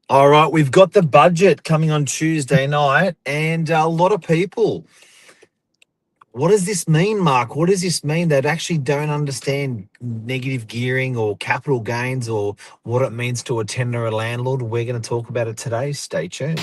All right, we've got the budget coming on Tuesday night, and a lot of people. What does this mean, Mark? What does this mean? That actually don't understand negative gearing or capital gains or what it means to a tenant or a landlord. We're going to talk about it today. Stay tuned.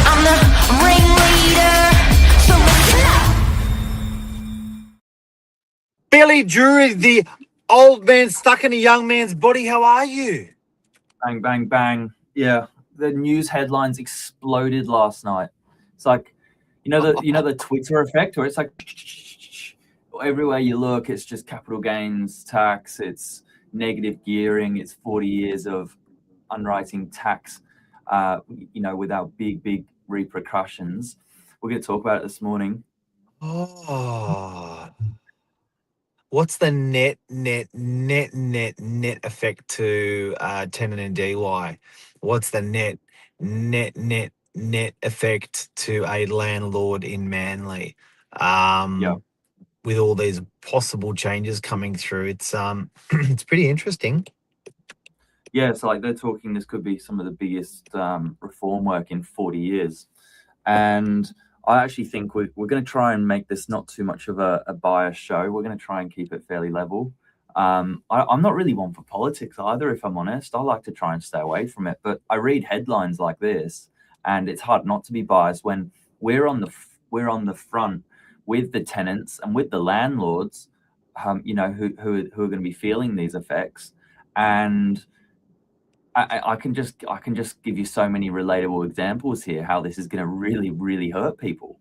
I'm the ringleader, so listen up. Billy Drury, the old man stuck in a young man's body. How are you? Bang, bang, bang. Yeah, the news headlines exploded last night. It's like, the Twitter effect, where it's like everywhere you look, it's just capital gains tax, it's negative gearing, it's 40 years of unwriting tax, without big repercussions. We're going to talk about it this morning. Oh, what's the net effect to tenant and DY? What's the net effect to a landlord in Manly? Yeah. With all these possible changes coming through, it's it's pretty interesting. Yeah, so like they're talking, this could be some of the biggest reform work in 40 years. And I actually think we're going to try and make this not too much of a bias show. We're going to try and keep it fairly level. I'm not really one for politics either, if I'm honest. I like to try and stay away from it. But I read headlines like this, and it's hard not to be biased when we're on the front with the tenants and with the landlords, who are going to be feeling these effects. And I can just give you so many relatable examples here how this is going to really hurt people.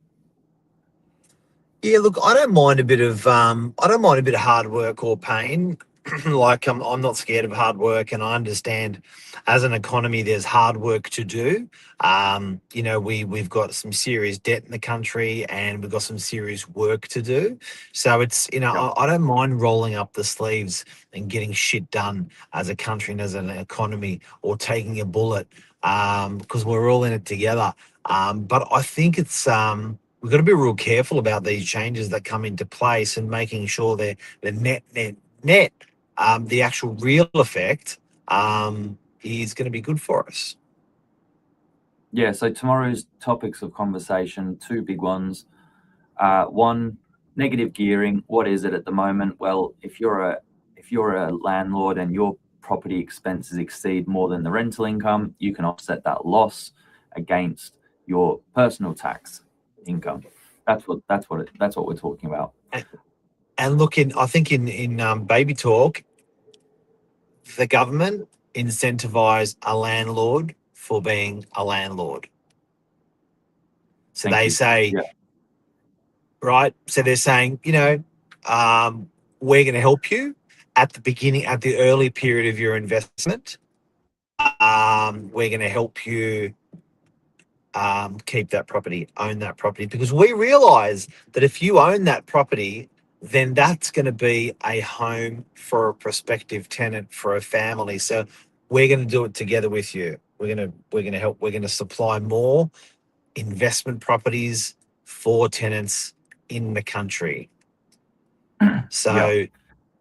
Yeah, look, I don't mind a bit of hard work or pain. Like I'm not scared of hard work, and I understand as an economy there's hard work to do. We've got some serious debt in the country, and we've got some serious work to do. So it's Yep. I don't mind rolling up the sleeves and getting shit done as a country and as an economy, or taking a bullet, because we're all in it together. But I think it's we've got to be real careful about these changes that come into place and making sure they're net. The actual real effect is going to be good for us. Yeah, so tomorrow's topics of conversation, two big ones. One, negative gearing. What is it at the moment? Well, if you're a landlord and your property expenses exceed more than the rental income, you can offset that loss against your personal tax income. That's what we're talking about. And look, I think in baby talk, the government incentivise a landlord for being a landlord. So Thank they you. say, Yeah. right? So they're saying, we're going to help you at the beginning, at the early period of your investment. We're going to help you keep that property, own that property, because we realise that if you own that property, then that's going to be a home for a prospective tenant, for a family. So we're going to do it together with you. We're going to help. We're going to supply more investment properties for tenants in the country. So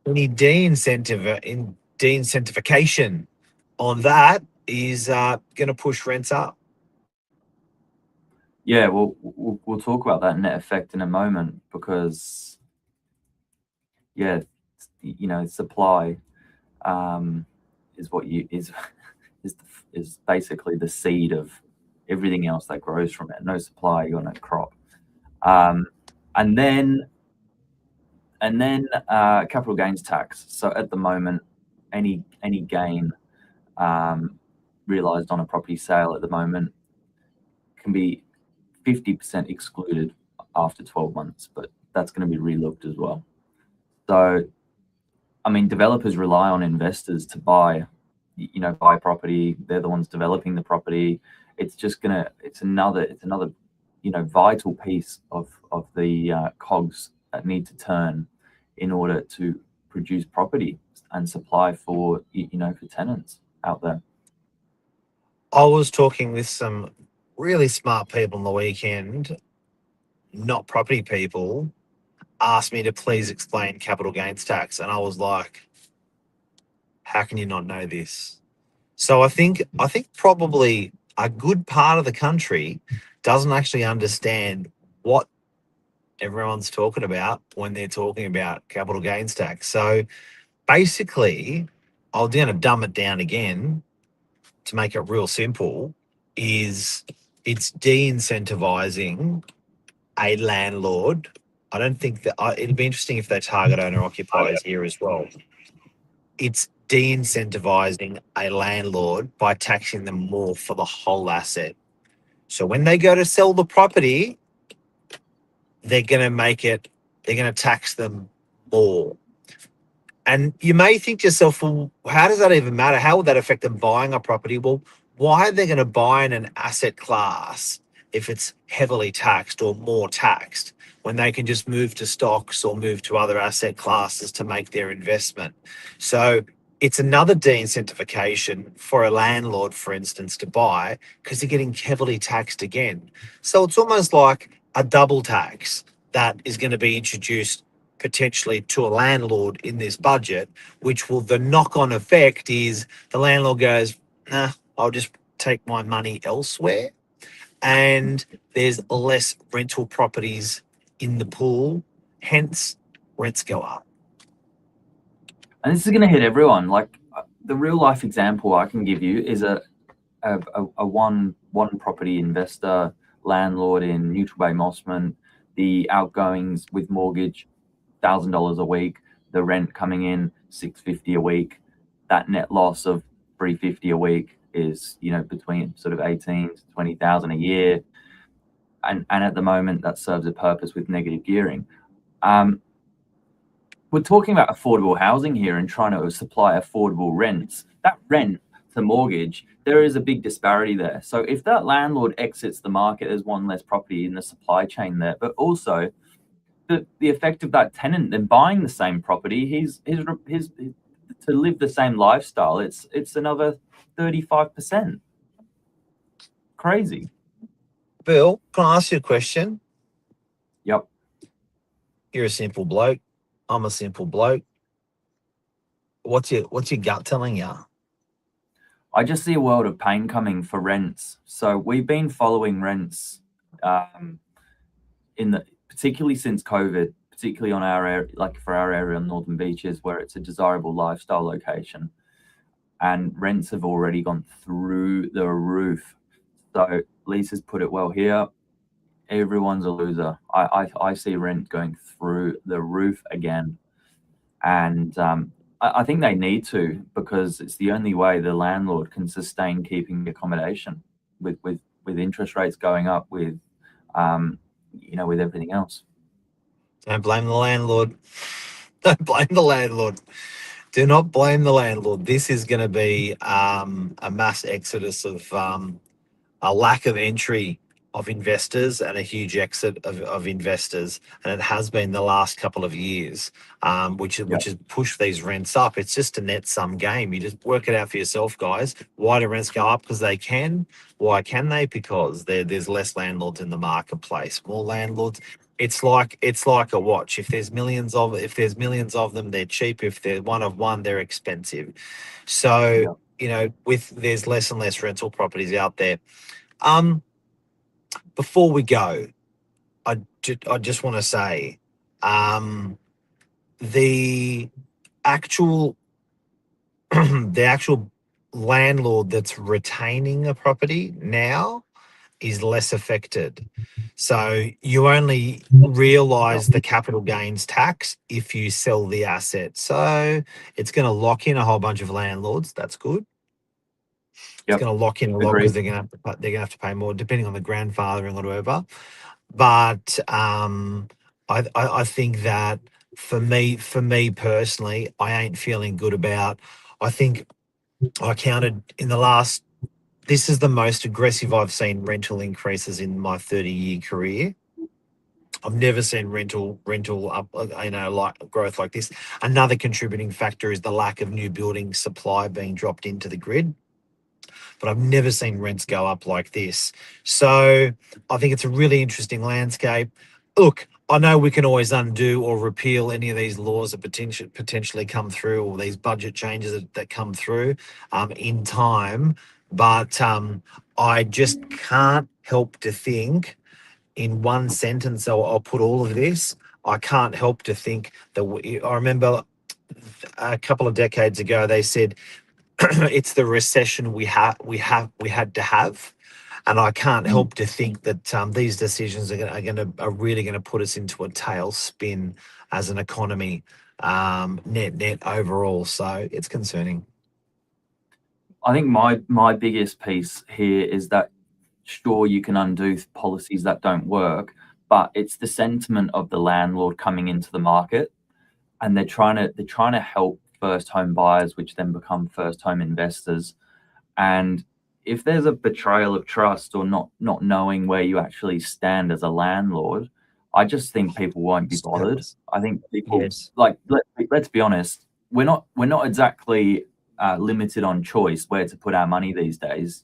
any de-incentification on that is going to push rents up. Yeah, well, we'll talk about that net effect in a moment, because supply is what is basically the seed of everything else that grows from it. No supply, you got no crop. And then capital gains tax. So at the moment, any gain realized on a property sale at the moment can be 50% excluded after 12 months, but that's going to be relooked as well. So, I mean, developers rely on investors to buy property. They're the ones developing the property. It's another vital piece of the cogs that need to turn in order to produce property and supply for tenants out there. I was talking with really smart people on the weekend, not property people, asked me to please explain capital gains tax. And I was like, how can you not know this? So I think probably a good part of the country doesn't actually understand what everyone's talking about when they're talking about capital gains tax. So basically, I'm going to dumb it down again to make it real simple. Is it's de-incentivizing a landlord. I don't think that it'd be interesting if they target owner occupiers here as well. It's de-incentivizing a landlord by taxing them more for the whole asset. So when they go to sell the property, they're going to they're going to tax them more. And you may think to yourself, well, how does that even matter? How would that affect them buying a property? Well, why are they going to buy in an asset class if it's heavily taxed or more taxed when they can just move to stocks or move to other asset classes to make their investment? So it's another de-incentivication for a landlord, for instance, to buy because they're getting heavily taxed again. So it's almost like a double tax that is going to be introduced potentially to a landlord in this budget, which will, the knock-on effect is the landlord goes, nah, I'll just take my money elsewhere. And there's less rental properties in the pool, hence rents go up. And this is going to hit everyone. Like the real life example I can give you is a one property investor landlord in Neutral Bay Mossman. The outgoings with mortgage, $1,000 a week. The rent coming in $650 a week. That net loss of $350 a week is, you know, between sort of 18 to 20,000 a year. And at the moment that serves a purpose with negative gearing. We're talking about affordable housing here and trying to supply affordable rents. That rent to mortgage, there is a big disparity there. So if that landlord exits the market, there's one less property in the supply chain there. But also the effect of that tenant then buying the same property, his to live the same lifestyle, it's another 35%. Crazy. Bill, can I ask you a question? Yep. You're a simple bloke. I'm a simple bloke. What's your gut telling you? I just see a world of pain coming for rents. So we've been following rents particularly since COVID, particularly on our area, like for our area on Northern Beaches, where it's a desirable lifestyle location, and rents have already gone through the roof. So Lisa's put it well here. Everyone's a loser. I see rent going through the roof again, and I think they need to, because it's the only way the landlord can sustain keeping the accommodation with interest rates going up, with with everything else. Don't blame the landlord. Don't blame the landlord. Do not blame the landlord. This is going to be a mass exodus of a lack of entry of investors and a huge exit of investors, and it has been the last couple of years, which has pushed these rents up. It's just a net sum game. You just work it out for yourself, guys. Why do rents go up? Because they can. Why can they? Because there's less landlords in the marketplace. More landlords. It's like a watch. If there's millions of them, they're cheap. If they're one of one, they're expensive. So there's less and less rental properties out there. Before we go, I just want to say the actual landlord that's retaining a property now is less affected. So you only realize the capital gains tax if you sell the asset. So it's going to lock in a whole bunch of landlords. That's good. It's going to lock in a lot because they're going to have to pay more, depending on the grandfathering or whatever. But I think that for me personally, I ain't feeling good about. I think I counted in the last. This is the most aggressive I've seen rental increases in my 30-year career. I've never seen rental up, like growth like this. Another contributing factor is the lack of new building supply being dropped into the grid. but I've never seen rents go up like this. So I think it's a really interesting landscape. Look, I know we can always undo or repeal any of these laws that potentially come through, or these budget changes that come through in time, but I just can't help to think in one sentence. So I'll put all of this. I can't help to think that I remember a couple of decades ago they said it's the recession we had to have, and I can't help to think that these decisions are really going to put us into a tailspin as an economy, net overall. So it's concerning. I think my biggest piece here is that sure, you can undo policies that don't work, but it's the sentiment of the landlord coming into the market, and they're trying to help first home buyers, which then become first home investors. And if there's a betrayal of trust or not knowing where you actually stand as a landlord, I just think people won't be bothered. I think people Yes. like let's be honest, we're not exactly limited on choice where to put our money these days.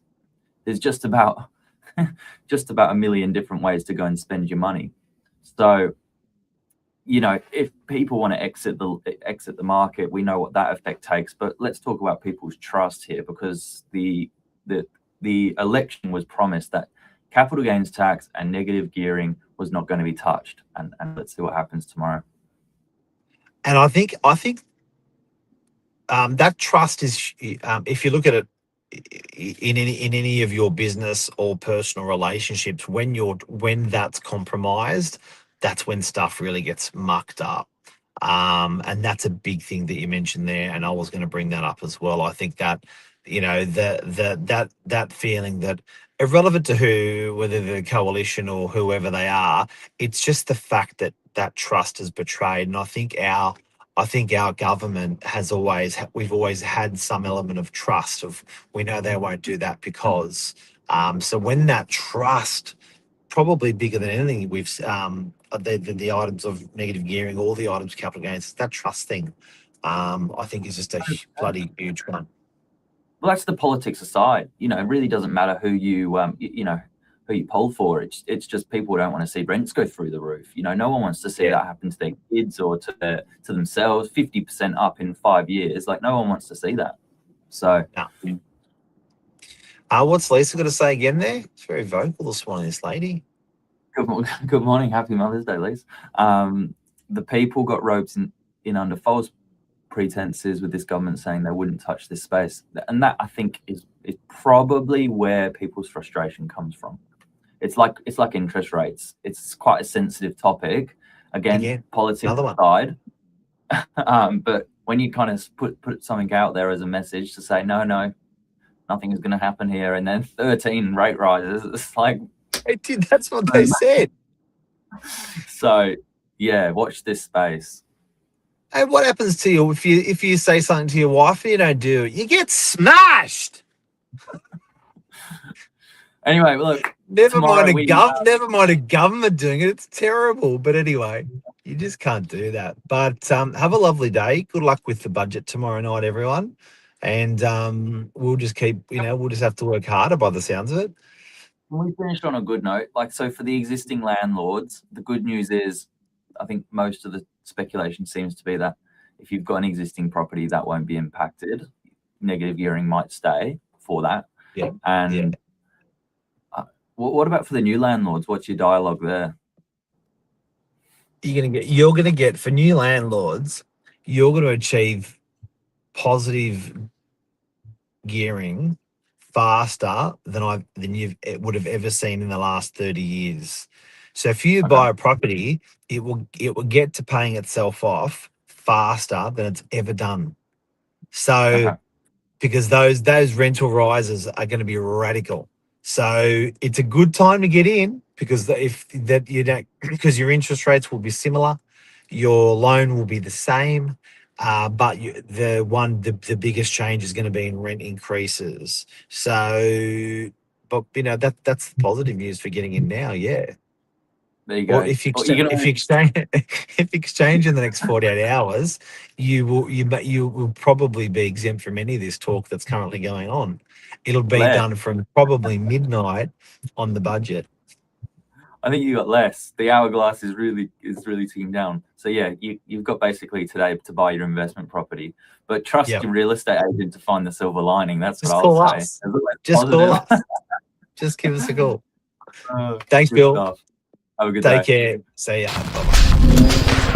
There's just about a million different ways to go and spend your money. So, if people want to exit the market, we know what that effect takes. But let's talk about people's trust here, because the election was promised that capital gains tax and negative gearing was not going to be touched, and let's see what happens tomorrow. And I think that trust is, if you look at it in any of your business or personal relationships, when that's compromised, that's when stuff really gets mucked up. And that's a big thing that you mentioned there, and I was going to bring that up as well. I think that that feeling that, irrelevant to whether the coalition or whoever they are, it's just the fact that that trust is betrayed. And I think our government we've always had some element of trust of, we know they won't do that because, so when that trust, probably bigger than anything the items of negative gearing, all the items of capital gains, that trust thing, I think is just a bloody huge one. Well, that's the politics aside. It really doesn't matter who you who you poll for. It's just people don't want to see rents go through the roof. No one wants to see that happen to their kids or to themselves. 50% up in 5 years. Like, no one wants to see that. So, what's Lisa going to say again there? It's very vocal this morning, this lady. Good morning. Happy Mother's Day, Lisa. The people got roped in under false pretenses with this government saying they wouldn't touch this space, and that, I think, is probably where people's frustration comes from. It's like interest rates. It's quite a sensitive topic. Again, politics aside, but when you kind of put something out there as a message to say no, nothing is going to happen here, and then 13 rate rises, it's like, that's what they said. So yeah, watch this space. Hey, what happens to you if you say something to your wife and you don't do it? You get smashed. Anyway, look. Never mind a government doing it. It's terrible. But anyway, you just can't do that. But have a lovely day. Good luck with the budget tomorrow night, everyone. And we'll just we'll just have to work harder by the sounds of it. We finished on a good note. So for the existing landlords, the good news is, I think most of the speculation seems to be that if you've got an existing property, that won't be impacted. Negative gearing might stay for that. Yeah. And what about for the new landlords? What's your dialogue there? You're gonna get for new landlords, you're going to achieve positive gearing faster than you would have ever seen in the last 30 years. So if you buy a property, it will get to paying itself off faster than it's ever done. So because those rental rises are going to be radical. So it's a good time to get in, because because your interest rates will be similar, your loan will be the same, but the biggest change is going to be in rent increases. So, but that's the positive news for getting in now. Yeah. There you go. Or if you Well, you're if gonna you exchange if you exchange in the next 48 hours, you will probably be exempt from any of this talk that's currently going on. It'll be less. done from probably midnight on the budget. I think you got less. The hourglass is really ticking down. So yeah, you've got basically today to buy your investment property, but trust Yep. your real estate agent to find the silver lining. That's Just what call I'll say. us. There's always Just call positive. us. Just give us a call. Thanks, Good Bill. stuff. Have a good Take day. care. See ya. Bye-bye.